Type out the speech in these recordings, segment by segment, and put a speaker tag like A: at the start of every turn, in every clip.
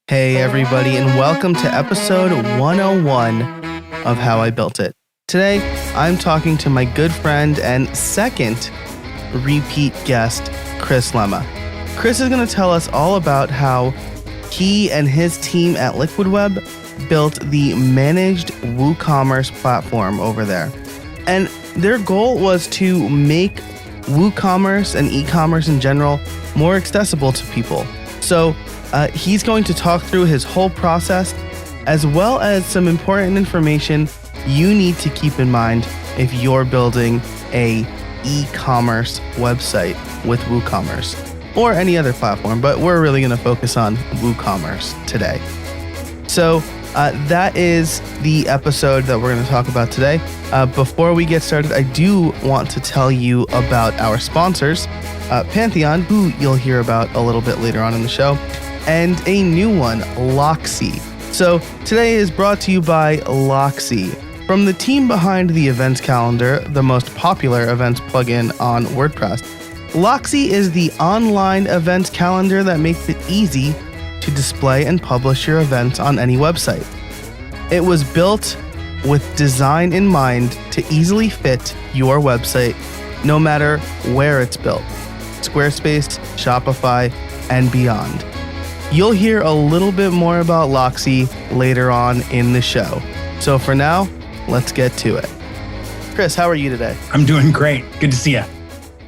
A: Hey everybody, and welcome to episode 101 of How I Built It. Today, I'm talking to my good friend and second repeat guest, Chris Lema. Chris is going to tell us all about how he and his team at Liquid Web built the managed WooCommerce platform over there. And their goal was to make WooCommerce and e-commerce in general more accessible to people. So he's going to talk through his whole process, as well as some important information you need to keep in mind if you're building a e-commerce website with WooCommerce or any other platform, but we're really going to focus on WooCommerce today. So that is the episode that we're going to talk about today. Before we get started, I do want to tell you about our sponsors, Pantheon, who you'll hear about a little bit later on in the show, and a new one, Loxy. So today is brought to you by Loxy. From the team behind the events calendar, the most popular events plugin on WordPress, Loxy is the online events calendar that makes it easy to display and publish your events on any website. It was built with design in mind to easily fit your website, no matter where it's built. Squarespace, Shopify, and beyond. You'll hear a little bit more about Loxy later on in the show. So for now, let's get to it. Chris, how are you today?
B: I'm doing great. Good to see you.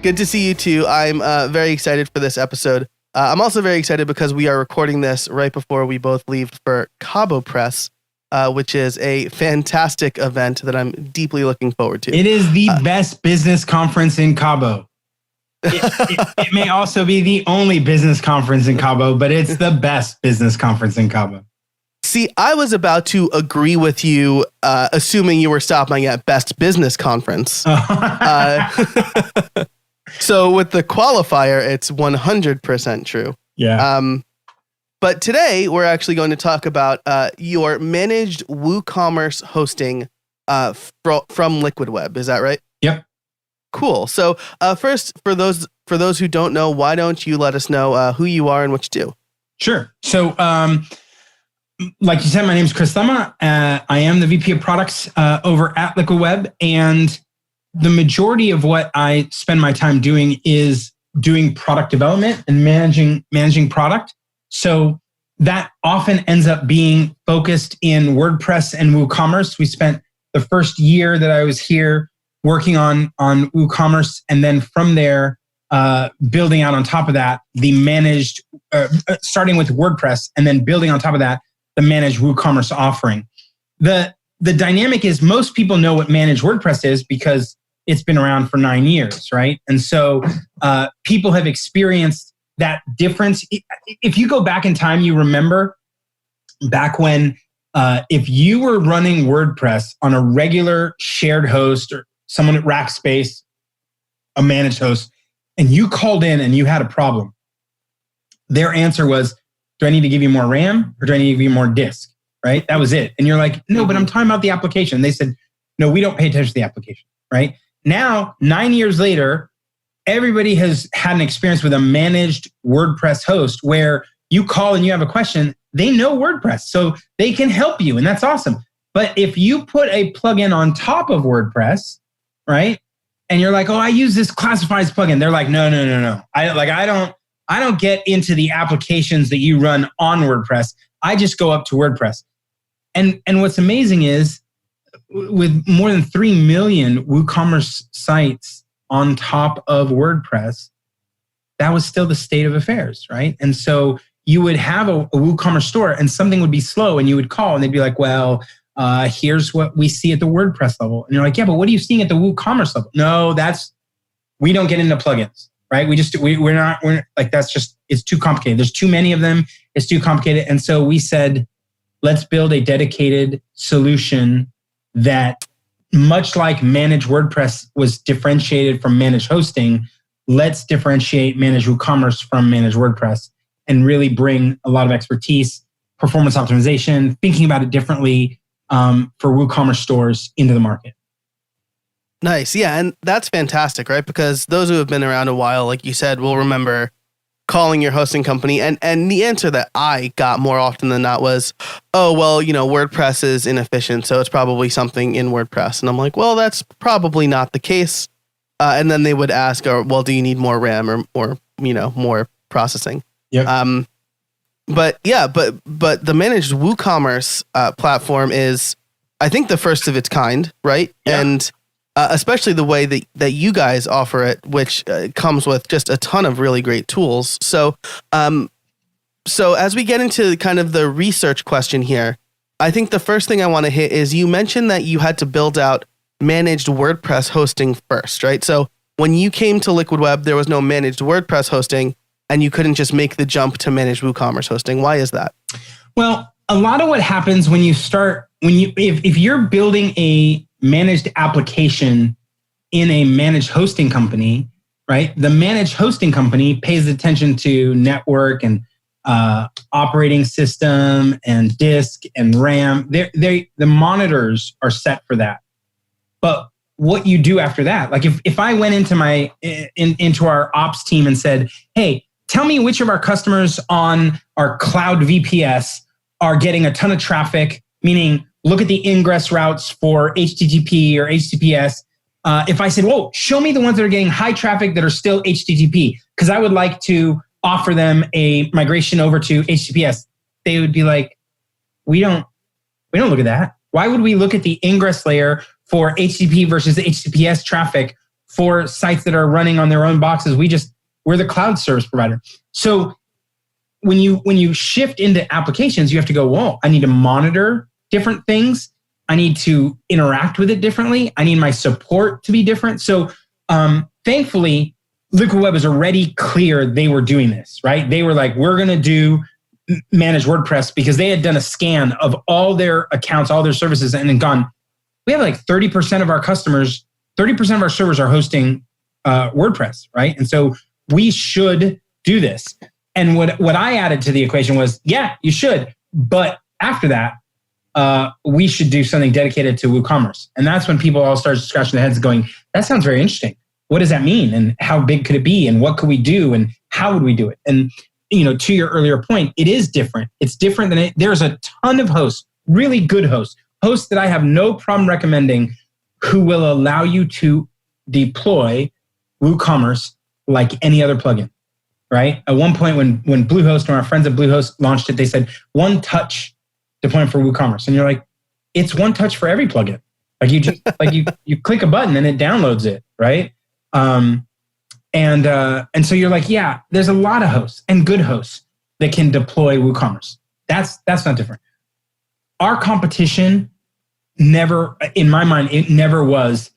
A: Good to see you too. I'm very excited for this episode. I'm also very excited because we are recording this right before we both leave for Cabo Press, which is a fantastic event that I'm deeply looking forward to.
B: It is the best business conference in Cabo. It may also be the only business conference in Cabo, but it's the best business conference in Cabo.
A: See, I was about to agree with you, assuming you were stopping at Best Business Conference. So with the qualifier, it's 100% true.
B: Yeah.
A: But today, we're actually going to talk about your managed WooCommerce hosting from Liquid Web. Is that right?
B: Yep.
A: Cool. So first, for those who don't know, why don't you let us know who you are and what you do?
B: Sure. So, like you said, my name is Chris Lema. I am the VP of Products over at Liquid Web, and the majority of what I spend my time doing is doing product development and managing product. So that often ends up being focused in WordPress and WooCommerce. We spent the first year that I was here working on WooCommerce, and then from there, building out on top of that, the managed, starting with WordPress, and then building on top of that, the managed WooCommerce offering. The dynamic is most people know what managed WordPress is because it's been around for 9 years, right? And so people have experienced that difference. If you go back in time, you remember back when if you were running WordPress on a regular shared host or someone at Rackspace, a managed host, and you called in and you had a problem, their answer was, do I need to give you more RAM or do I need to give you more disk, right? That was it. And you're like, no, but I'm talking about the application. They said, no, we don't pay attention to the application, right? Now, 9 years later, everybody has had an experience with a managed WordPress host where you call and you have a question, they know WordPress, so they can help you, and that's awesome. But if you put a plugin on top of WordPress, right, and you're like, oh, I use this classifieds plugin, they're like, no. I don't get into the applications that you run on WordPress. I just go up to WordPress. And what's amazing is with more than 3 million WooCommerce sites on top of WordPress, that was still the state of affairs, right? And so you would have a WooCommerce store and something would be slow and you would call and they'd be like, well, here's what we see at the WordPress level. And you're like, yeah, but what are you seeing at the WooCommerce level? No, we don't get into plugins, right? We're like, that's just, it's too complicated. There's too many of them. It's too complicated. And so we said, let's build a dedicated solution that, much like managed WordPress was differentiated from managed hosting, let's differentiate managed WooCommerce from managed WordPress and really bring a lot of expertise, performance optimization, thinking about it differently for WooCommerce stores into the market.
A: Nice. Yeah. And that's fantastic, right? Because those who have been around a while, like you said, will remember calling your hosting company, and the answer that I got more often than not was, oh, well, WordPress is inefficient, so it's probably something in WordPress. And I'm like, well, that's probably not the case. And then they would ask, well, do you need more RAM or more processing?
B: Yep.
A: But the managed WooCommerce platform is, I think, the first of its kind, right? Yeah. And especially the way that you guys offer it, which comes with just a ton of really great tools. So as we get into kind of the research question here, I think the first thing I want to hit is you mentioned that you had to build out managed WordPress hosting first, right? So when you came to Liquid Web, there was no managed WordPress hosting, and you couldn't just make the jump to managed WooCommerce hosting. Why is that? Well, a lot of what happens if you're building a managed application in a managed hosting company, right? The managed hosting company pays attention to network and operating system and disk and RAM. The monitors are set for that. But what you do after that, like if I went into our ops team and said, hey, tell me which of our customers on our cloud VPS are getting a ton of traffic, meaning look at the ingress routes for HTTP or HTTPS. If I said, whoa, show me the ones that are getting high traffic that are still HTTP, because I would like to offer them a migration over to HTTPS, they would be like, we don't look at that. Why would we look at the ingress layer for HTTP versus HTTPS traffic for sites that are running on their own boxes? We're the cloud service provider. So when you shift into applications, you have to go, whoa, I need to monitor different things. I need to interact with it differently. I need my support to be different. So thankfully, Liquid Web is already clear they were doing this, right? They were like, we're going to do managed WordPress, because they had done a scan of all their accounts, all their services, and then gone, we have like 30% of our customers, 30% of our servers are hosting WordPress, right? And so we should do this. And what I added to the equation was, yeah, you should. But after that, we should do something dedicated to WooCommerce. And that's when people all start scratching their heads going, that sounds very interesting. What does that mean? And how big could it be? And what could we do? And how would we do it? And to your earlier point, it is different. It's different than there's a ton of hosts, really good hosts that I have no problem recommending, who will allow you to deploy WooCommerce like any other plugin, right? At one point when Bluehost, when our friends at Bluehost launched it, they said one touch deployment for WooCommerce. And you're like, it's one touch for every plugin. Like you just you click a button and it downloads it, right? And so you're like, yeah, there's a lot of hosts and good hosts that can deploy WooCommerce. That's not different. Our competition never, in my mind, it never was,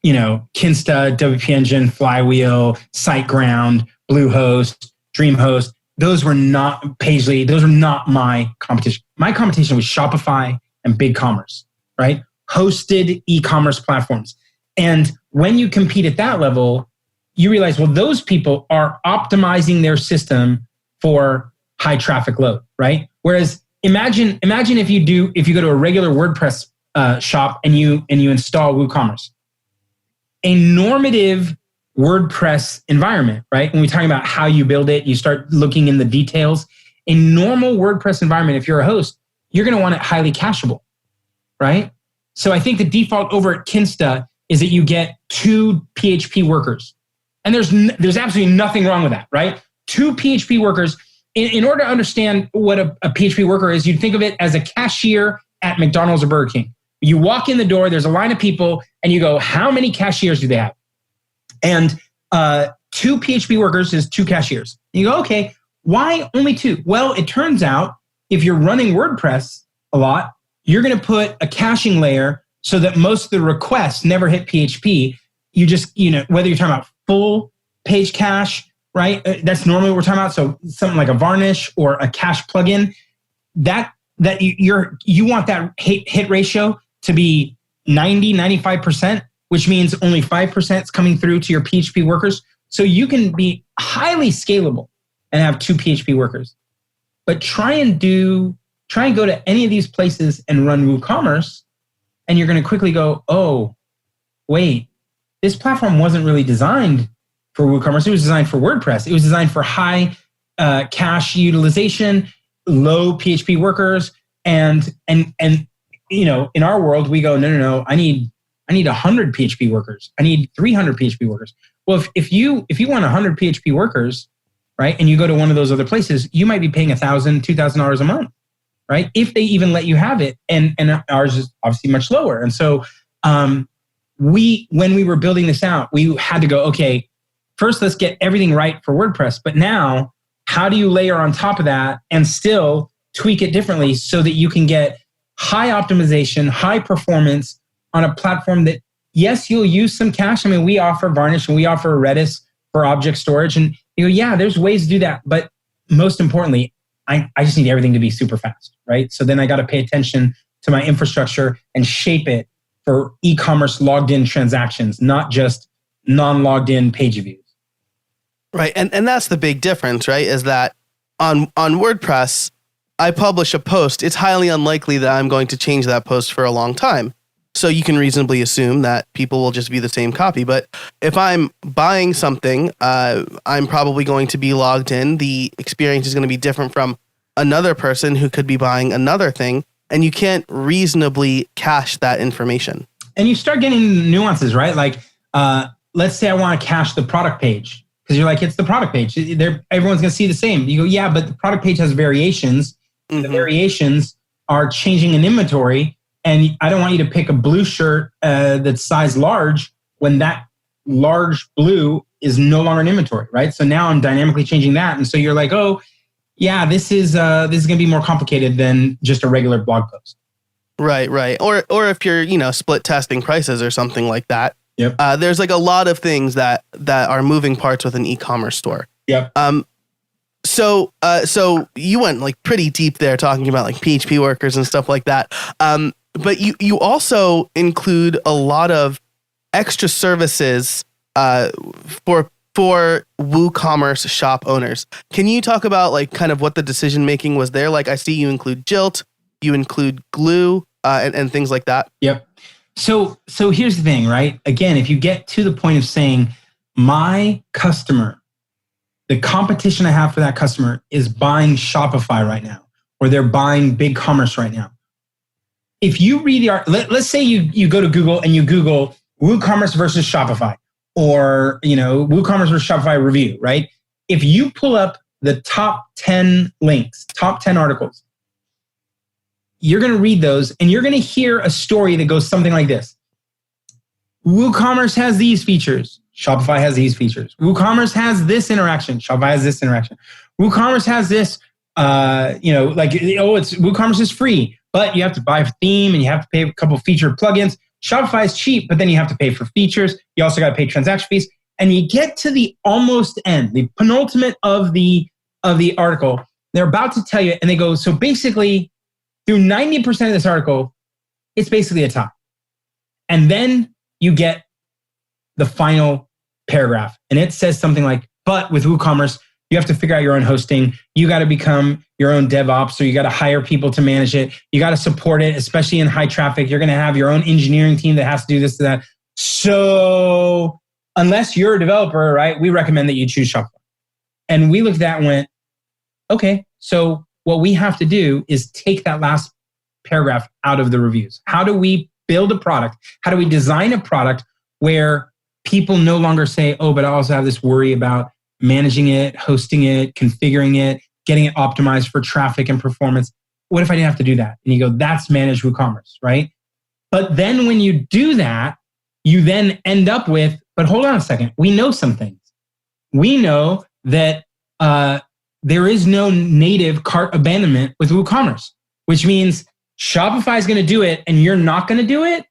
A: Kinsta, WP Engine, Flywheel, SiteGround, Bluehost, DreamHost. Those were not Pagely. Those were not my competition. My competition was Shopify and BigCommerce, right? Hosted e-commerce platforms. And when you compete at that level, you realize, well, those people are optimizing their system for high traffic load, right? Whereas imagine if you go to a regular WordPress shop and you install WooCommerce, a normative WordPress environment, right? When we're talking about how you build it, you start looking in the details. A normal WordPress environment, if you're a host, you're going to want it highly cacheable, right? So I think the default over at Kinsta is that you get 2 PHP workers. And there's absolutely nothing wrong with that, right? 2 PHP workers. In order to understand what a PHP worker is, you'd think of it as a cashier at McDonald's or Burger King. You walk in the door, there's a line of people, and you go, how many cashiers do they have? And 2 PHP workers is 2 cashiers. You go, okay, why only 2? Well, it turns out if you're running WordPress a lot, you're going to put a caching layer so that most of the requests never hit PHP. You just, whether you're talking about full page cache, right? That's normally what we're talking about. So something like a varnish or a cache plugin, that you want that hit ratio to be 90, 95%, which means only 5% is coming through to your PHP workers. So you can be highly scalable and have 2 PHP workers. But try and go to any of these places and run WooCommerce, and you're going to quickly go, oh, wait, this platform wasn't really designed
B: for WooCommerce. It was designed for WordPress. It was designed for high cache utilization, low PHP workers, and in our world we go, no. I need 100 PHP workers. I need 300 PHP workers. Well, if you want 100 PHP workers, right, and you go to one of those other places, you might be paying $1,000, $2,000 a month, right? If they even let you have it, and ours is obviously much lower. And so when we were building this out, we had to go, okay, first let's get everything right for WordPress. But now, how do you layer on top of that and still tweak it differently so that you can get high optimization, high performance on a platform that, yes, you'll use some cache. I mean, we offer Varnish and we offer Redis for object storage. And you go, yeah, there's ways to do that. But most importantly, I just need everything to be super fast, right? So then I got to pay attention to my infrastructure and shape it for e-commerce logged in transactions, not just non-logged in page views.
A: Right. And that's the big difference, right? Is that on WordPress, I publish a post. It's highly unlikely that I'm going to change that post for a long time. So you can reasonably assume that people will just be the same copy. But if I'm buying something, I'm probably going to be logged in. The experience is going to be different from another person who could be buying another thing. And you can't reasonably cache that information. And
B: you start getting nuances, right? Like, let's say I want to cache the product page. Because you're like, it's the product page. Everyone's going to see the same. You go, yeah, but the product page has variations. Mm-hmm. The variations are changing in inventory. And I don't want you to pick a blue shirt that's size large when that large blue is no longer in inventory, right? So now I'm dynamically changing that. And so you're like, oh, yeah, this is going to be more complicated than just a regular blog post.
A: Right. Or if you're, split testing prices or something like that.
B: Yep.
A: There's like a lot of things that are moving parts with an e-commerce store.
B: Yep.
A: So you went like pretty deep there talking about like PHP workers and stuff like that. But you also include a lot of extra services for WooCommerce shop owners. Can you talk about like kind of what the decision making was there? Like I see you include Jilt, you include Glue, and things like that.
B: Yep. So here's the thing, right? Again, if you get to the point of saying, my customer, the competition I have for that customer is buying Shopify right now, or they're buying BigCommerce right now. If you read let's say you go to Google and you Google WooCommerce versus Shopify, or WooCommerce versus Shopify review, right? If you pull up the top 10 links, top 10 articles, you're going to read those and you're going to hear a story that goes something like this. WooCommerce has these features. Shopify has these features. WooCommerce has this interaction. Shopify has this interaction. WooCommerce has this, WooCommerce is free, but you have to buy a theme and you have to pay a couple of featured plugins. Shopify is cheap, but then you have to pay for features. You also got to pay transaction fees. And you get to the almost end, the penultimate of the article. They're about to tell you, and they go, so basically, through 90% of this article, it's basically a tie. And then you get the final paragraph. And it says something like, but with WooCommerce, you have to figure out your own hosting. You got to become your own DevOps, or you got to hire people to manage it. You got to support it, especially in high traffic. You're going to have your own engineering team that has to do this, to that. So unless you're a developer, right, we recommend that you choose Shopify. And we looked at that and went, okay, so what we have to do is take that last paragraph out of the reviews. How do we build a product? How do we design a product where people no longer say, oh, but I also have this worry about managing it, hosting it, configuring it, getting it optimized for traffic and performance? What if I didn't have to do that? And you go, that's managed WooCommerce, right? But then when you do that, you then end up with, but hold on a second, we know some things. We know that there is no native cart abandonment with WooCommerce, which means Shopify is going to do it and you're not going to do it.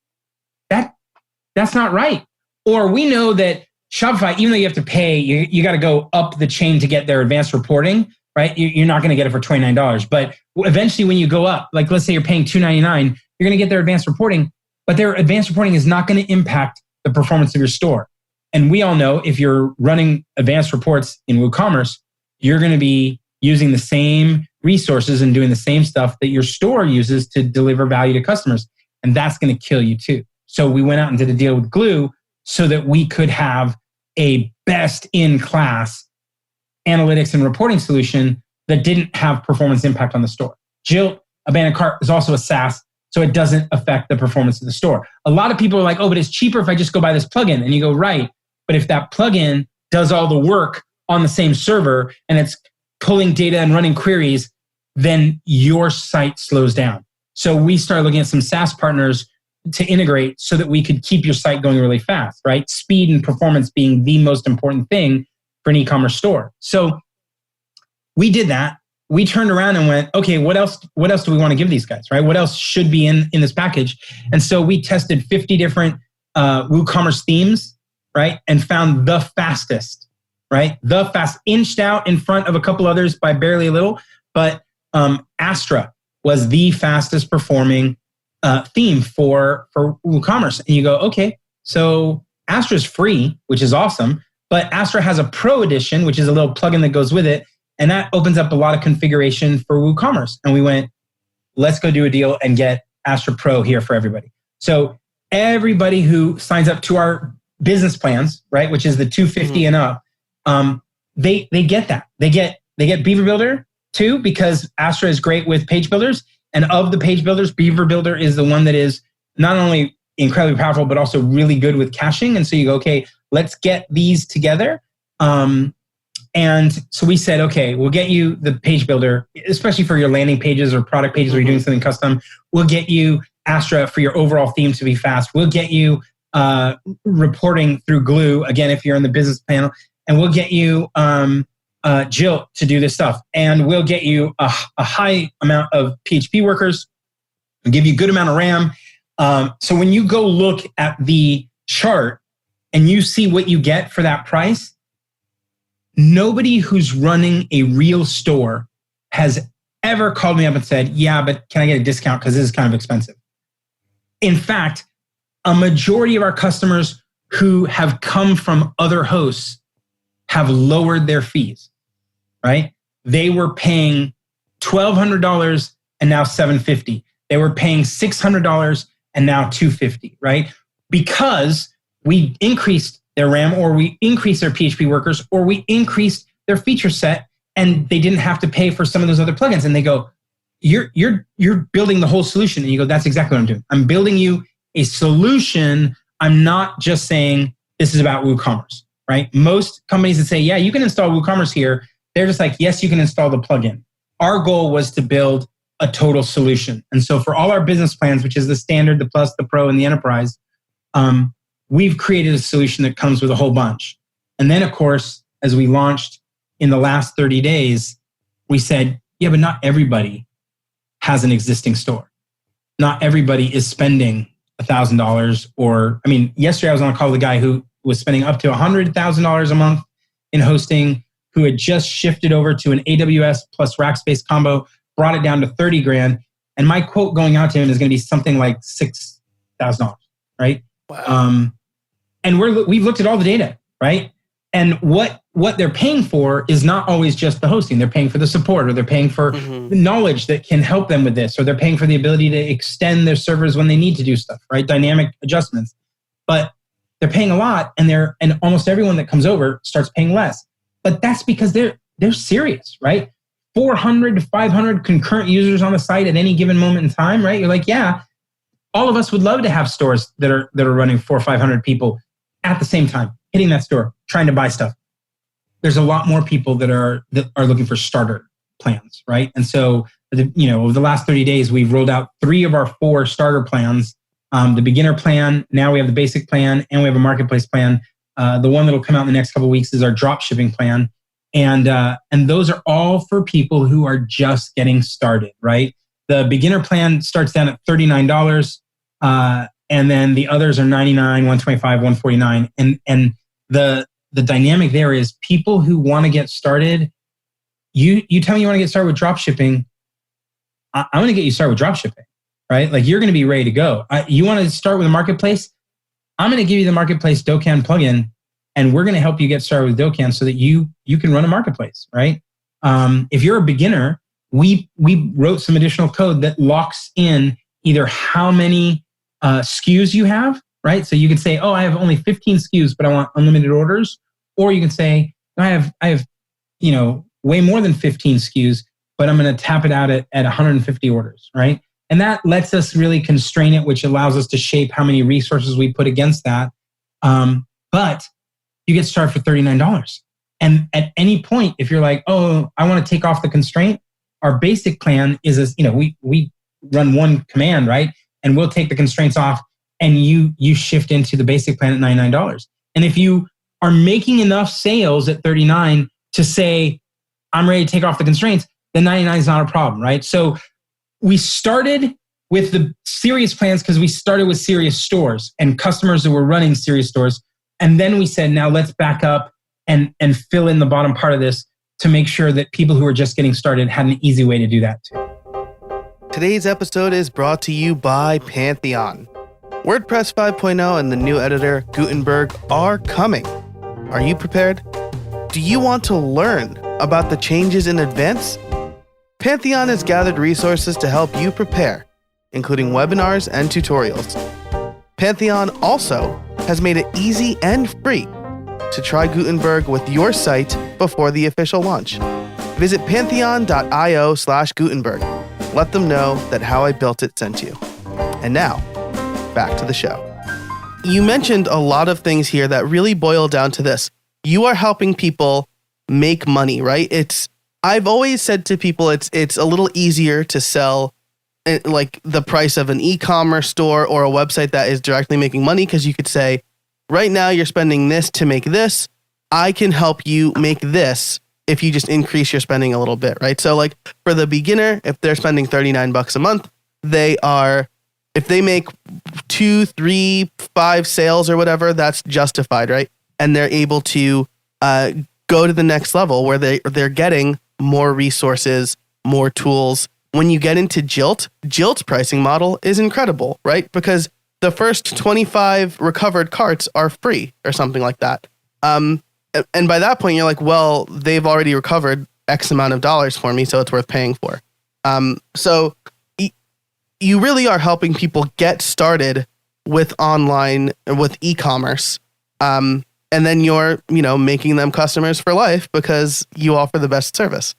B: That's not right. Or we know that Shopify, even though you have to pay, you got to go up the chain to get their advanced reporting, right? You're not going to get it for $29. But eventually when you go up, like let's say you're paying $2.99, you're going to get their advanced reporting, but their advanced reporting is not going to impact the performance of your store. And we all know if you're running advanced reports in WooCommerce, you're going to be using the same resources and doing the same stuff that your store uses to deliver value to customers. And that's going to kill you too. So we went out and did a deal with Glue so that we could have a best-in-class analytics and reporting solution that didn't have performance impact on the store. Jilt, abandoned cart, is also a SaaS, so it doesn't affect the performance of the store. A lot of people are like, oh, but it's cheaper if I just go buy this plugin. And you go, right. But if that plugin does all the work on the same server and it's pulling data and running queries, then your site slows down. So we started looking at some SaaS partners to integrate so that we could keep your site going really fast, right? Speed and performance being the most important thing for an e-commerce store. So we did that. We turned around and went, okay, what else do we want to give these guys, right? What else should be in this package? And so we tested 50 different WooCommerce themes, right? And found the fastest, right? The fast, inched out in front of a couple others by barely a little, but Astra was the fastest performing theme for WooCommerce. And you go, okay, so Astra is free, which is awesome, but Astra has a Pro edition, which is a little plugin that goes with it. And that opens up a lot of configuration for WooCommerce. And we went, let's go do a deal and get Astra Pro here for everybody. So everybody who signs up to our business plans, right, which is the 250 and up, they get that. They get Beaver Builder too, because Astra is great with page builders. And of the page builders, Beaver Builder is the one that is not only incredibly powerful, but also really good with caching. And so you go, okay, let's get these together. And so we said, okay, we'll get you the page builder, especially for your landing pages or product pages where you're doing something custom. We'll get you Astra for your overall theme to be fast. We'll get you reporting through Glue, again, if you're in the business panel. And we'll get you Jilt to do this stuff. And we'll get you a high amount of PHP workers. We'll give you a good amount of RAM. So when you go look at the chart and you see what you get for that price, nobody who's running a real store has ever called me up and said, yeah, but can I get a discount because this is kind of expensive? In fact, a majority of our customers who have come from other hosts have lowered their fees, right? They were paying $1,200 and now $750. They were paying $600 and now $250, right? Because we increased their RAM, or we increased their PHP workers, or we increased their feature set, and they didn't have to pay for some of those other plugins. And they go, you're building the whole solution. And you go, that's exactly what I'm doing. I'm building you a solution. I'm not just saying this is about WooCommerce, right? Most companies that say, yeah, you can install WooCommerce here, they're just like, yes, you can install the plugin. Our goal was to build a total solution. And so for all our business plans, which is the standard, the plus, the pro, and the enterprise, we've created a solution that comes with a whole bunch. And then, of course, as we launched in the last 30 days, we said, yeah, but not everybody has an existing store. Not everybody is spending $1,000 or, yesterday I was on a call with a guy who was spending up to $100,000 a month in hosting, who had just shifted over to an AWS plus Rackspace combo, brought it down to 30 grand. And my quote going out to him is going to be something like $6,000, right?
A: Wow.
B: And we've looked at all the data, right? And what they're paying for is not always just the hosting. They're paying for the support, or they're paying for the knowledge that can help them with this, or they're paying for the ability to extend their servers when they need to do stuff, right? Dynamic adjustments. But they're paying a lot, and almost everyone that comes over starts paying less. But that's because they're serious, right? 400 to 500 concurrent users on the site at any given moment in time, right? You're like, yeah, all of us would love to have stores that are running 400 or 500 people at the same time, hitting that store, trying to buy stuff. There's a lot more people that are looking for starter plans, right? And so, over the last 30 days, we've rolled out 3 of our 4 starter plans. The beginner plan, now we have the basic plan, and we have a marketplace plan. The one that'll come out in the next couple of weeks is our drop shipping plan. And those are all for people who are just getting started, right? The beginner plan starts down at $39, and then the others are $99, $125, $149. And the dynamic there is people who want to get started. You tell me you want to get started with drop shipping. I'm going to get you started with drop shipping, right? Like, you're going to be ready to go. You want to start with a marketplace? I'm going to give you the marketplace Docan plugin, and we're going to help you get started with Docan so that you can run a marketplace, right? If you're a beginner, we wrote some additional code that locks in either how many SKUs you have, right? So you could say, oh, I have only 15 SKUs, but I want unlimited orders. Or you can say, I have, way more than 15 SKUs, but I'm going to tap it out at 150 orders, right? And that lets us really constrain it, which allows us to shape how many resources we put against that. But you get started for $39. And at any point, if you're like, oh, I want to take off the constraint, our basic plan is, we run one command, right? And we'll take the constraints off and you shift into the basic plan at $99. And if you are making enough sales at $39 to say, I'm ready to take off the constraints, then $99 is not a problem, right? So we started with the serious plans because we started with serious stores and customers that were running serious stores. And then we said, now let's back up and fill in the bottom part of this to make sure that people who are just getting started had an easy way to do that too.
A: Today's episode is brought to you by Pantheon. WordPress 5.0 and the new editor, Gutenberg, are coming. Are you prepared? Do you want to learn about the changes in advance? Pantheon has gathered resources to help you prepare, including webinars and tutorials. Pantheon also has made it easy and free to try Gutenberg with your site before the official launch. Visit pantheon.io/Gutenberg. Let them know that How I Built It sent you. And now, back to the show. You mentioned a lot of things here that really boil down to this. You are helping people make money, right? I've always said to people, it's a little easier to sell like the price of an e-commerce store or a website that is directly making money, because you could say, right now you're spending this to make this. I can help you make this if you just increase your spending a little bit, right? So like for the beginner, if they're spending $39 a month, if they make 2, 3, 5 sales or whatever, that's justified, right? And they're able to go to the next level where they're getting more resources, more tools. When you get into Jilt's pricing model is incredible, right? Because the first 25 recovered carts are free or something like that. And by that point, you're like, well, they've already recovered X amount of dollars for me, so it's worth paying for. So you really are helping people get started with online, with e-commerce. And then you're, making them customers for life because you offer the best service.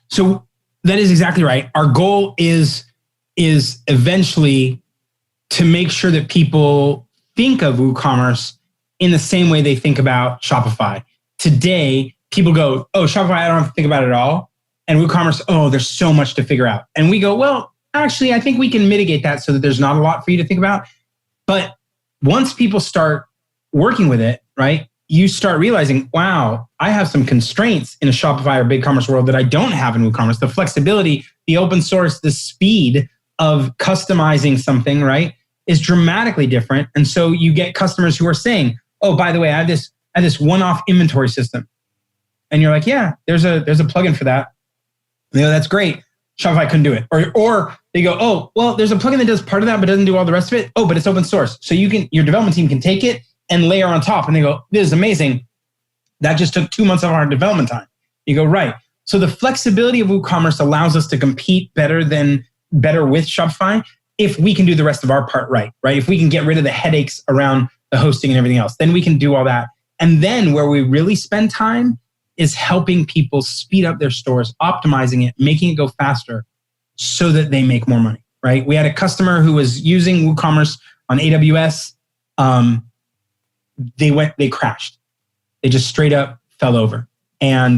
B: So that is exactly right. Our goal is eventually to make sure that people think of WooCommerce in the same way they think about Shopify. Today, people go, oh, Shopify, I don't have to think about it at all. And WooCommerce, oh, there's so much to figure out. And we go, well, actually, I think we can mitigate that so that there's not a lot for you to think about. But once people start working with it, right, you start realizing, wow, I have some constraints in a Shopify or BigCommerce world that I don't have in WooCommerce. The flexibility, the open source, the speed of customizing something, right, is dramatically different. And so you get customers who are saying, oh, by the way, I have this one-off inventory system. And you're like, yeah, there's a plugin for that. And they go, that's great. Shopify couldn't do it. Or they go, oh, well, there's a plugin that does part of that, but doesn't do all the rest of it. Oh, but it's open source. So your development team can take it and layer on top. And they go, this is amazing. That just took 2 months of our development time. You go, right. So the flexibility of WooCommerce allows us to compete better with Shopify if we can do the rest of our part right? If we can get rid of the headaches around the hosting and everything else, then we can do all that. And then where we really spend time is helping people speed up their stores, optimizing it, making it go faster so that they make more money, right? We had a customer who was using WooCommerce on AWS. They crashed. They just straight up fell over. And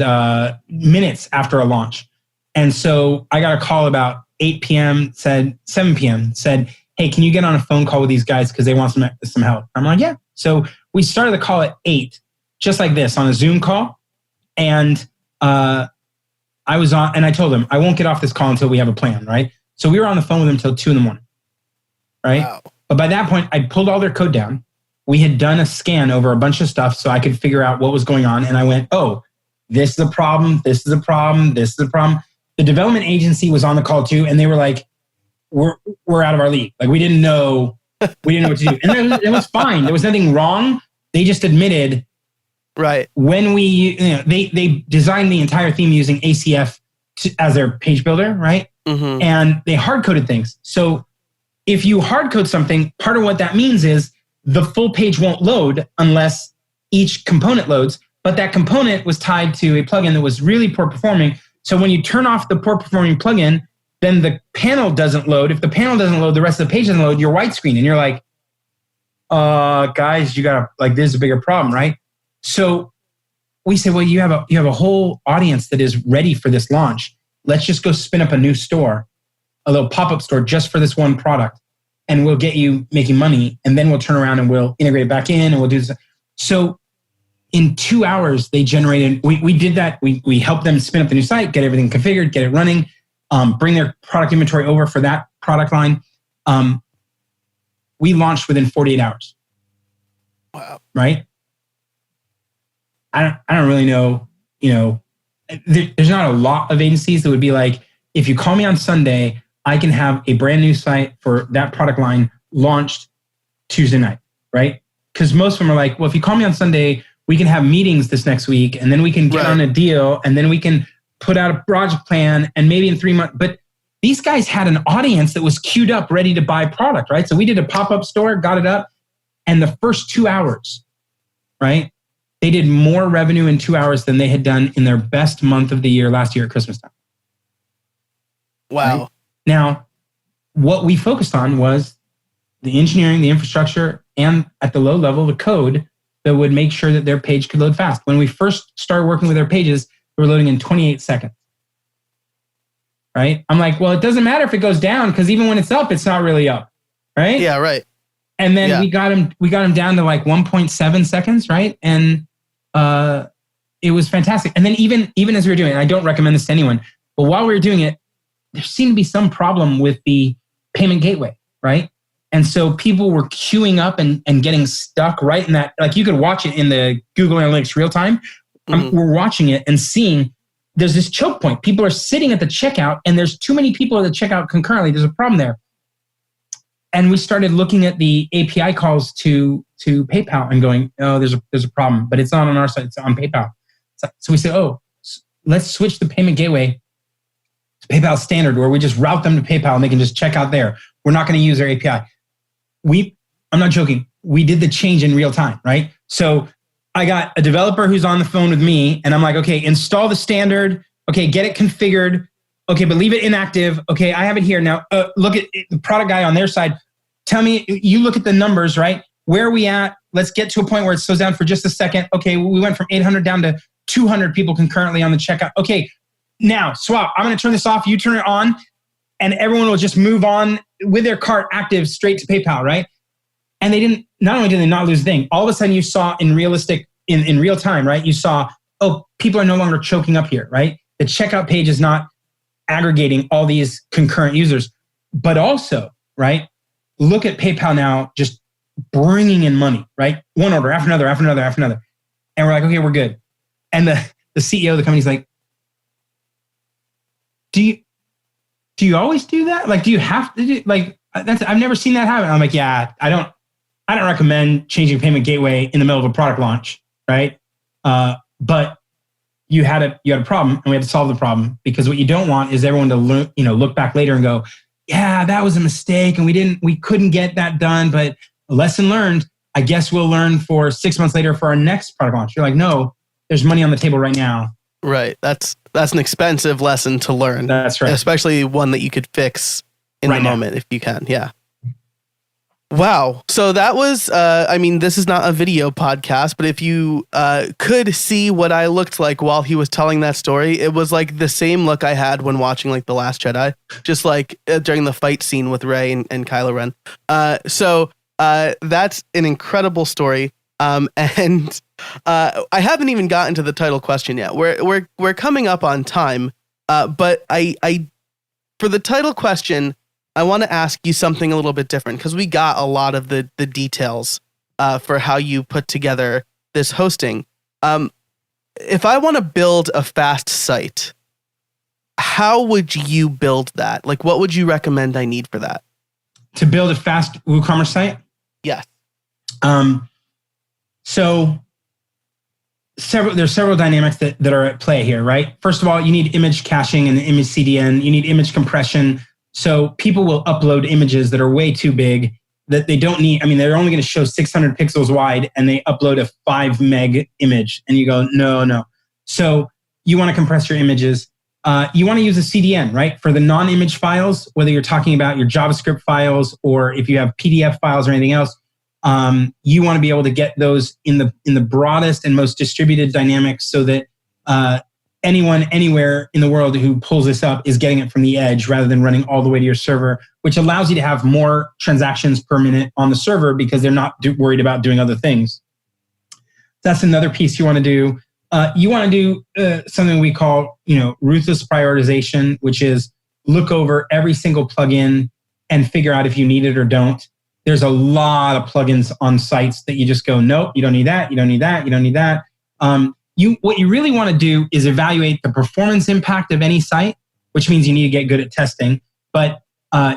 B: minutes after a launch. And so I got a call about 8 p.m., 7 p.m., said, hey, can you get on a phone call with these guys because they want some help? I'm like, yeah. So we started the call at 8, just like this, on a Zoom call. And I was on, and I told them, I won't get off this call until we have a plan, right? So we were on the phone with them until 2 a.m, right? Wow. But by that point, I pulled all their code down. We had done a scan over a bunch of stuff so I could figure out what was going on. And I went, oh, this is a problem, this is a problem, this is a problem. The development agency was on the call too, and they were like, we're out of our league. Like we didn't know what to do. And it was fine. There was nothing wrong. They just admitted,
A: right,
B: when they designed the entire theme using ACF as their page builder, right? Mm-hmm. And they hard-coded things. So if you hard-code something, part of what that means is the full page won't load unless each component loads, but that component was tied to a plugin that was really poor performing. So when you turn off the poor performing plugin, then the panel doesn't load. If the panel doesn't load, the rest of the page doesn't load, you're white screen. And you're like, guys, you gotta, like, this is a bigger problem, right? So we say, well, you have a whole audience that is ready for this launch. Let's just go spin up a new store, a little pop-up store just for this one product. And we'll get you making money. And then we'll turn around and we'll integrate it back in and we'll do this. So in 2 hours, they generated, we did that. We helped them spin up the new site, get everything configured, get it running, bring their product inventory over for that product line. We launched within 48 hours.
A: Wow.
B: Right? I don't really know, there's not a lot of agencies that would be like, if you call me on Sunday, I can have a brand new site for that product line launched Tuesday night, right? Because most of them are like, well, if you call me on Sunday, we can have meetings this next week, and then we can get on a deal, and then we can put out a project plan, and maybe in 3 months. But these guys had an audience that was queued up, ready to buy product, right? So we did a pop-up store, got it up, and the first 2 hours, right? They did more revenue in 2 hours than they had done in their best month of the year last year at Christmas time.
A: Wow.
B: Right? Now, what we focused on was the engineering, the infrastructure, and at the low level, the code that would make sure that their page could load fast. When we first started working with their pages, we were loading in 28 seconds. Right? I'm like, well, it doesn't matter if it goes down, because even when it's up, it's not really up. Right?
A: Yeah, right.
B: And then we got them down to like 1.7 seconds, right? And it was fantastic. And then even as we were doing it, I don't recommend this to anyone, but while we were doing it, there seemed to be some problem with the payment gateway, right? And so people were queuing up and getting stuck right in that. Like, you could watch it in the Google Analytics real time. We're watching it and seeing there's this choke point. People are sitting at the checkout, and there's too many people at the checkout concurrently. There's a problem there. And we started looking at the API calls to PayPal and going, oh, there's a problem, but it's not on our side, it's on PayPal. So we say, let's switch the payment gateway to PayPal standard, where we just route them to PayPal and they can just check out there. We're not going to use their API. I'm not joking. We did the change in real time, right? So I got a developer who's on the phone with me, and I'm like, okay, install the standard. Okay, get it configured. Okay, but leave it inactive. Okay, I have it here. Now, look at the product guy on their side. Tell me, you look at the numbers, right? Where are we at? Let's get to a point where it slows down for just a second. Okay, we went from 800 down to 200 people concurrently on the checkout. Okay, now swap. I'm going to turn this off. You turn it on, and everyone will just move on with their cart active straight to PayPal, right? And they didn't. Not only did they not lose a thing, all of a sudden you saw in real time, right? You saw, people are no longer choking up here, right? The checkout page is not aggregating all these concurrent users, but also, right? Look at PayPal now, just bringing in money, right? One order after another, after another, after another. And we're like, okay, we're good. And the CEO of the company's like, do you always do that? Like, do you have to do, like, I've never seen that happen. I'm like, yeah, I don't recommend changing payment gateway in the middle of a product launch, right? But you had a problem, and we had to solve the problem, because what you don't want is everyone to look back later and go, yeah, that was a mistake, and we couldn't get that done, but lesson learned. I guess we'll learn for 6 months later for our next product launch. You're like, no, there's money on the table right now.
A: Right. That's an expensive lesson to learn.
B: That's right.
A: Especially one that you could fix in the moment if you can. Yeah. Wow. So that was, this is not a video podcast, but if you could see what I looked like while he was telling that story, it was like the same look I had when watching like The Last Jedi, just like during the fight scene with Rey and Kylo Ren. So that's an incredible story. And I haven't even gotten to the title question yet. We're coming up on time. But I for the title question, I want to ask you something a little bit different, because we got a lot of the details for how you put together this hosting. If I want to build a fast site, how would you build that? Like, what would you recommend I need for that?
B: To build a fast WooCommerce site?
A: Yes.
B: So there's several dynamics that are at play here, right? First of all, you need image caching and image CDN. You need image compression. So people will upload images that are way too big, that they don't need. I mean, they're only going to show 600 pixels wide and they upload a 5 meg image. And you go, no. So you want to compress your images. You want to use a CDN, right? For the non-image files, whether you're talking about your JavaScript files or if you have PDF files or anything else, you want to be able to get those in the broadest and most distributed dynamics so that anyone anywhere in the world who pulls this up is getting it from the edge rather than running all the way to your server, which allows you to have more transactions per minute on the server because they're not worried about doing other things. That's another piece you want to do. You want to do something we call, ruthless prioritization, which is look over every single plugin and figure out if you need it or don't. There's a lot of plugins on sites that you just go, nope, you don't need that, you don't need that, you don't need that. What you really want to do is evaluate the performance impact of any site, which means you need to get good at testing. But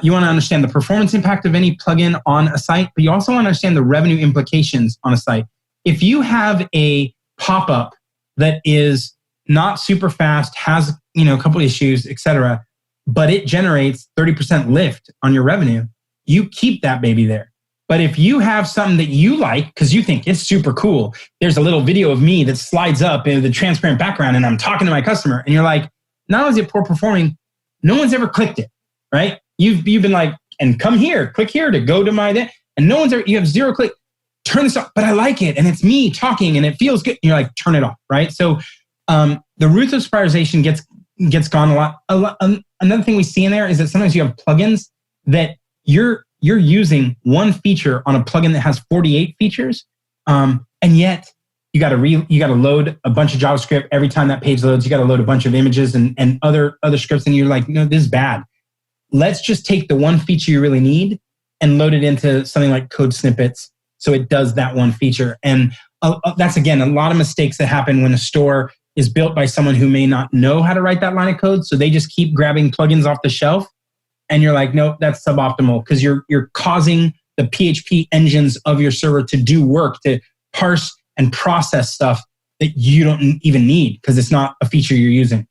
B: you want to understand the performance impact of any plugin on a site, but you also want to understand the revenue implications on a site. If you have a pop-up that is not super fast, has a couple issues, etc., but it generates 30% lift on your revenue, you keep that baby there. But if you have something that you like because you think it's super cool, there's a little video of me that slides up in the transparent background and I'm talking to my customer, and you're like, not only is it poor performing, no one's ever clicked it, right? You've been like, and come here, click here to go to my, and no one's ever, you have 0 click. Turn this off, but I like it, and it's me talking, and it feels good. And you're like, turn it off, right? So the ruthless prioritization gets gone a lot. Another thing we see in there is that sometimes you have plugins that you're using one feature on a plugin that has 48 features, and yet you got to load a bunch of JavaScript every time that page loads. You got to load a bunch of images and other scripts, and you're like, no, this is bad. Let's just take the one feature you really need and load it into something like code snippets. So it does that one feature. And that's, again, a lot of mistakes that happen when a store is built by someone who may not know how to write that line of code. So they just keep grabbing plugins off the shelf. And you're like, nope, that's suboptimal because you're causing the PHP engines of your server to do work, to parse and process stuff that you don't even need because it's not a feature you're using.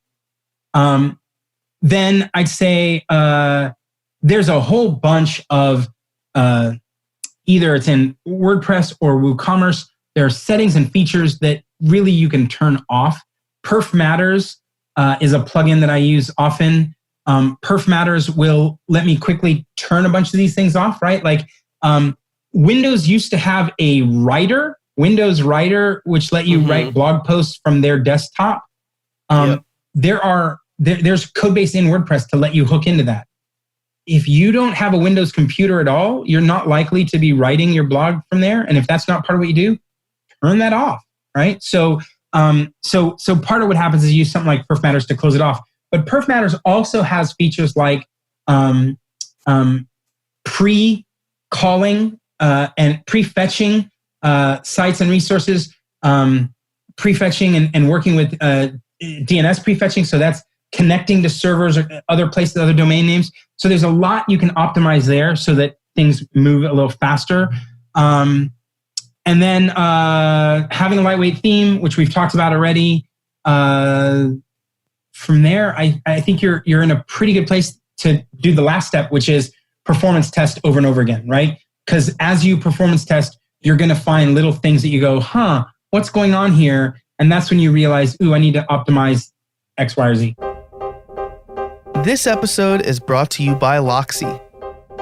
B: Then I'd say there's a whole bunch of either it's in WordPress or WooCommerce. There are settings and features that really you can turn off. Perf Matters is a plugin that I use often. Perf Matters will let me quickly turn a bunch of these things off, right? Like Windows used to have a writer, Windows Writer, which let you write blog posts from their desktop. There's code base in WordPress to let you hook into that. If you don't have a Windows computer at all, you're not likely to be writing your blog from there. And if that's not part of what you do, turn that off, right? So part of what happens is you use something like Perf Matters to close it off. But Perf Matters also has features like pre-calling and pre-fetching sites and resources, prefetching and working with DNS prefetching. So that's connecting to servers or other places, other domain names. So there's a lot you can optimize there so that things move a little faster. And then having a lightweight theme, which we've talked about already. From there, I think you're in a pretty good place to do the last step, which is performance test over and over again, right? Because as you performance test, you're going to find little things that you go, what's going on here? And that's when you realize, I need to optimize X, Y, or Z.
A: This episode is brought to you by Loxy.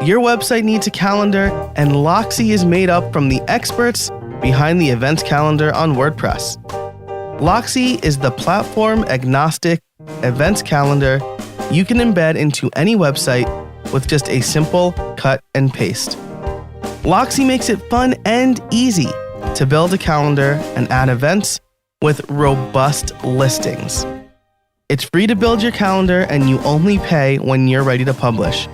A: Your website needs a calendar, and Loxy is made up from the experts behind the events calendar on WordPress. Loxy is the platform-agnostic events calendar you can embed into any website with just a simple cut and paste. Loxy makes it fun and easy to build a calendar and add events with robust listings. It's free to build your calendar, and you only pay when you're ready to publish.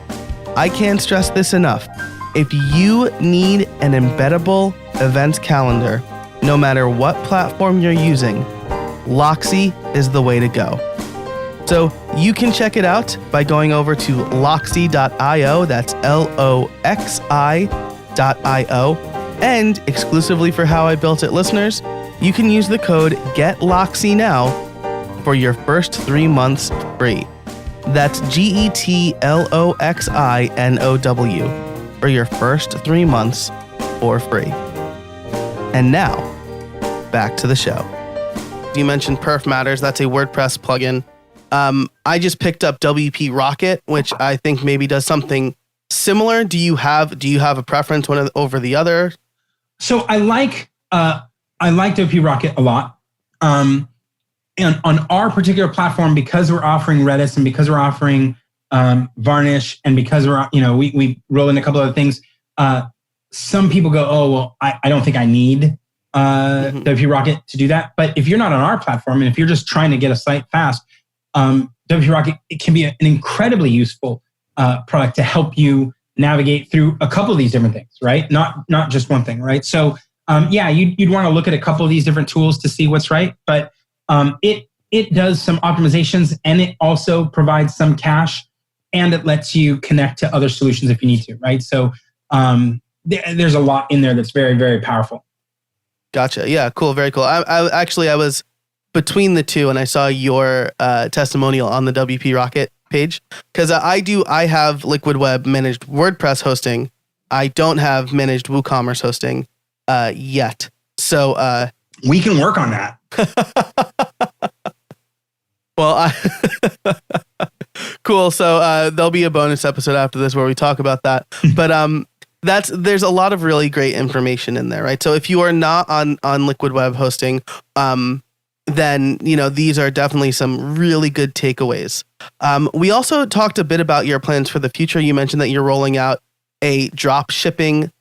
A: I can't stress this enough. If you need an embeddable events calendar, no matter what platform you're using, Loxy is the way to go. So you can check it out by going over to loxy.io, that's LOXI.io, and exclusively for How I Built It listeners, you can use the code GETLOXY for your first 3 months free. That's GETLOXINOW. for your first 3 months for free. And now, back to the show. You mentioned Perf Matters. That's a WordPress plugin. I just picked up WP Rocket, which I think maybe does something similar. Do you have a preference one over the other?
B: So I like WP Rocket a lot. And on our particular platform, because we're offering Redis and because we're offering Varnish, and because we roll in a couple other things, some people go, oh, well, I don't think I need WP Rocket to do that. But if you're not on our platform and if you're just trying to get a site fast, WP Rocket, it can be an incredibly useful product to help you navigate through a couple of these different things, right? Not just one thing, right? So you'd want to look at a couple of these different tools to see what's right. But it does some optimizations, and it also provides some cache, and it lets you connect to other solutions if you need to, right? So there's a lot in there that's very, very powerful.
A: Gotcha. Yeah, cool. Very cool. I was between the two, and I saw your testimonial on the WP Rocket page, because I have Liquid Web managed WordPress hosting. I don't have managed WooCommerce hosting yet. So
B: we can work on that.
A: Well, cool. So there'll be a bonus episode after this where we talk about that. But there's a lot of really great information in there, right? So if you are not on Liquid Web hosting, then these are definitely some really good takeaways. We also talked a bit about your plans for the future. You mentioned that you're rolling out a drop shipping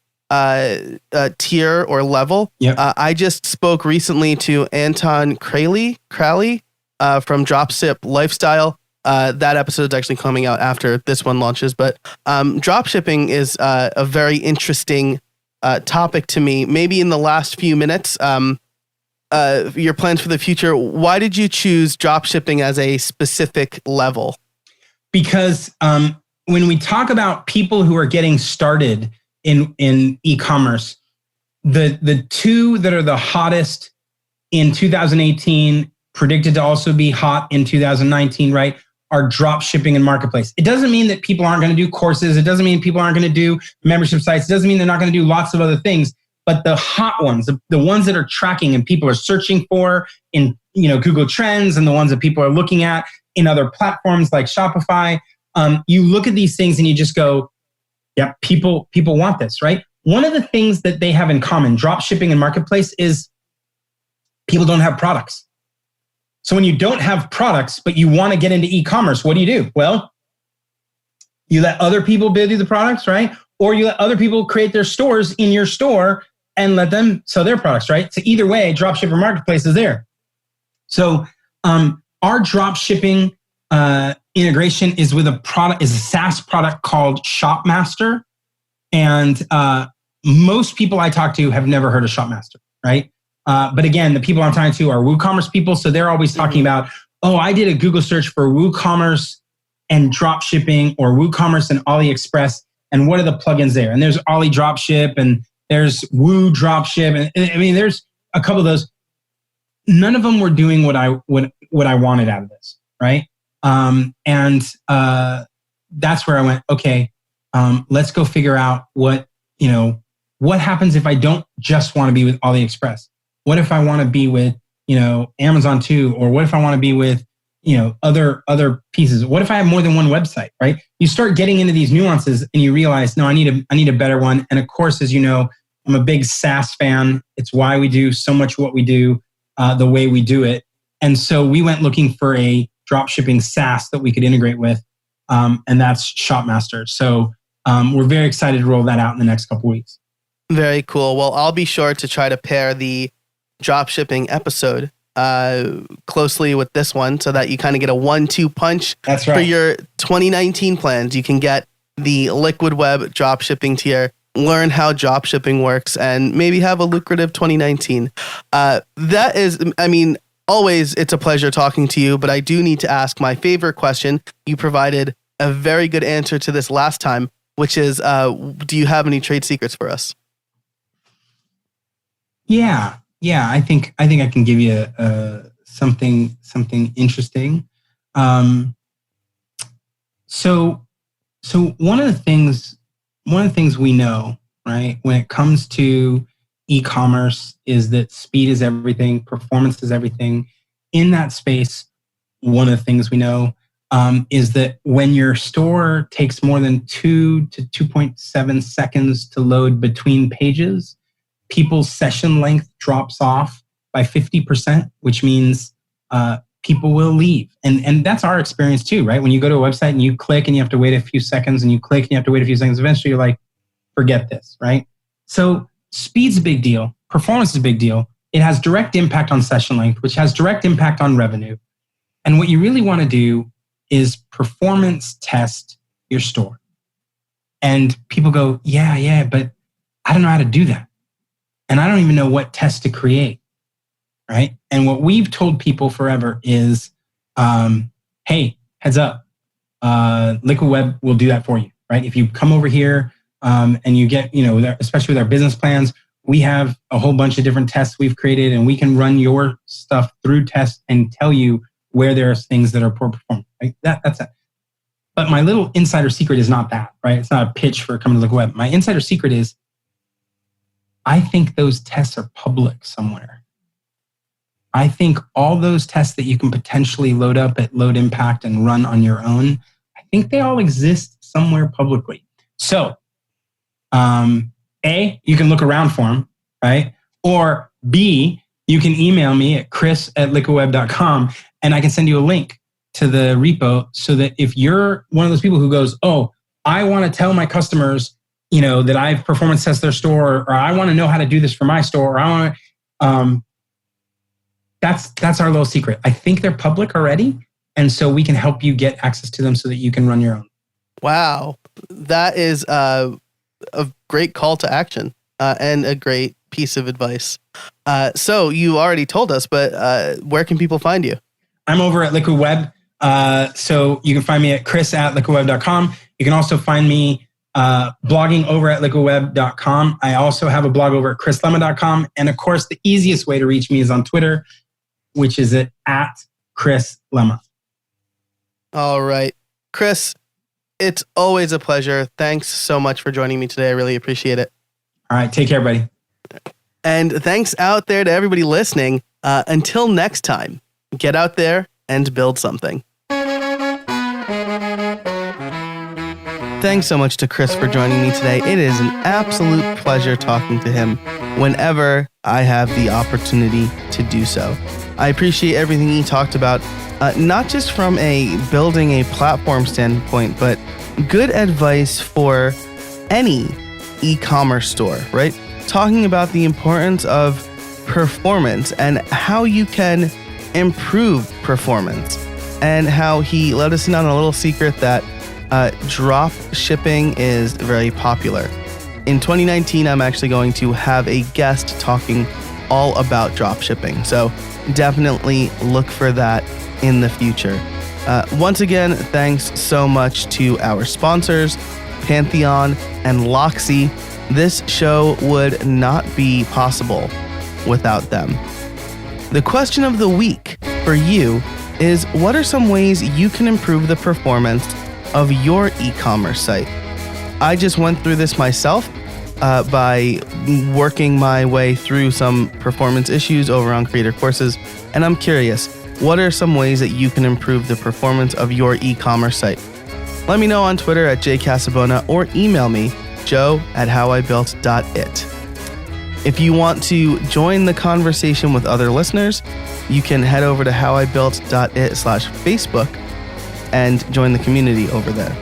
A: tier or level.
B: Yep.
A: I just spoke recently to Anton Crowley from Dropship Lifestyle. That episode is actually coming out after this one launches. But drop shipping is a very interesting topic to me. Maybe in the last few minutes, your plans for the future. Why did you choose drop shipping as a specific level?
B: Because when we talk about people who are getting started in e-commerce, the two that are the hottest in 2018, predicted to also be hot in 2019, right, are drop shipping and marketplace. It doesn't mean that people aren't going to do courses. It doesn't mean people aren't going to do membership sites. It doesn't mean they're not going to do lots of other things. But the hot ones, the ones that are tracking and people are searching for in Google Trends, and the ones that people are looking at in other platforms like Shopify, you look at these things and you just go, yeah, people want this, right? One of the things that they have in common, drop shipping and marketplace, is people don't have products. So when you don't have products, but you want to get into e-commerce, what do? Well, you let other people bid you the products, right? Or you let other people create their stores in your store and let them sell their products, right? So either way, dropship or marketplace is there. So our drop shipping integration is with a SaaS product called Shopmaster. And most people I talk to have never heard of Shopmaster, right? But again, the people I'm talking to are WooCommerce people. So they're always talking about, oh, I did a Google search for WooCommerce and drop shipping, or WooCommerce and AliExpress, and what are the plugins there? And there's Ali Dropship, and there's Woo Dropship. And I mean, there's a couple of those. None of them were doing what I wanted out of this, right? That's where I went, okay, let's go figure out what happens if I don't just want to be with AliExpress? What if I want to be with, Amazon too? Or what if I want to be with, other pieces? What if I have more than one website, right? You start getting into these nuances and you realize, no, I need a better one. And of course, as you know, I'm a big SaaS fan. It's why we do so much what we do, the way we do it. And so we went looking for a dropshipping SaaS that we could integrate with. And that's Shopmaster. So we're very excited to roll that out in the next couple of weeks.
A: Very cool. Well, I'll be sure to try to pair the dropshipping episode closely with this one so that you kind of get a 1-2 punch.
B: That's right.
A: For your 2019 plans. You can get the Liquid Web dropshipping tier, learn how dropshipping works, and maybe have a lucrative 2019. That is, always it's a pleasure talking to you, but I do need to ask my favorite question. You provided a very good answer to this last time, which is, do you have any trade secrets for us?
B: Yeah. I think I can give you something interesting. So one of the things one of the things we know, right, when it comes to e-commerce is that speed is everything, performance is everything. In that space, one of the things we know is that when your store takes more than 2 to 2.7 seconds to load between pages, people's session length drops off by 50%, which means people will leave. And that's our experience too, right? When you go to a website and you click and you have to wait a few seconds and you click and you have to wait a few seconds, eventually you're like, forget this, right? So speed's a big deal. Performance is a big deal. It has direct impact on session length, which has direct impact on revenue. And what you really want to do is performance test your store. And people go, yeah, but I don't know how to do that. And I don't even know what test to create, right? And what we've told people forever is, hey, heads up, Liquid Web will do that for you, right? If you come over here and you get, especially with our business plans, we have a whole bunch of different tests we've created, and we can run your stuff through tests and tell you where there are things that are poor performing. Right? That's it. But my little insider secret is not that, right? It's not a pitch for coming to Liquid Web. My insider secret is I think those tests are public somewhere. I think all those tests that you can potentially load up at Load Impact and run on your own, I think they all exist somewhere publicly. So, A, you can look around for them, right? Or B, you can email me at chris@liquidweb.com and I can send you a link to the repo so that if you're one of those people who goes, oh, I want to tell my customers, that I've performance test their store, or I want to know how to do this for my store, or I want to, that's our little secret. I think they're public already. And so we can help you get access to them so that you can run your own.
A: Wow. That is a great call to action and a great piece of advice. So you already told us, but where can people find you?
B: I'm over at Liquid Web. So you can find me at chris@liquidweb.com. You can also find me blogging over at liquidweb.com. I also have a blog over at chrislema.com. And of course, the easiest way to reach me is on Twitter, which is at @ChrisLema.
A: All right. Chris, it's always a pleasure. Thanks so much for joining me today. I really appreciate it.
B: All right. Take care, buddy.
A: And thanks out there to everybody listening. Until next time, get out there and build something. Thanks so much to Chris for joining me today. It is an absolute pleasure talking to him whenever I have the opportunity to do so. I appreciate everything he talked about, not just from a building a platform standpoint, but good advice for any e-commerce store, right? Talking about the importance of performance and how you can improve performance, and how he let us in on a little secret that drop shipping is very popular. In 2019, I'm actually going to have a guest talking all about drop shipping. So definitely look for that in the future. Once again, thanks so much to our sponsors, Pantheon and Loxy. This show would not be possible without them. The question of the week for you is, what are some ways you can improve the performance of your e-commerce site? I just went through this myself by working my way through some performance issues over on Creator Courses, and I'm curious, what are some ways that you can improve the performance of your e-commerce site? Let me know on Twitter at jcasabona or email me, joe@howibuilt.it. If you want to join the conversation with other listeners, you can head over to howibuilt.it/Facebook and join the community over there.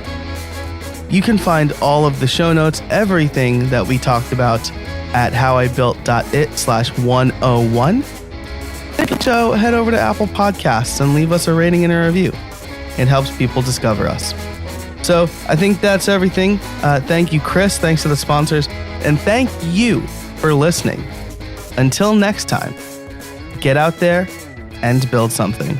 A: You can find all of the show notes, everything that we talked about at howibuilt.it/101. So head over to Apple Podcasts and leave us a rating and a review. It helps people discover us. So I think that's everything. Thank you, Chris. Thanks to the sponsors. And thank you for listening. Until next time, get out there and build something.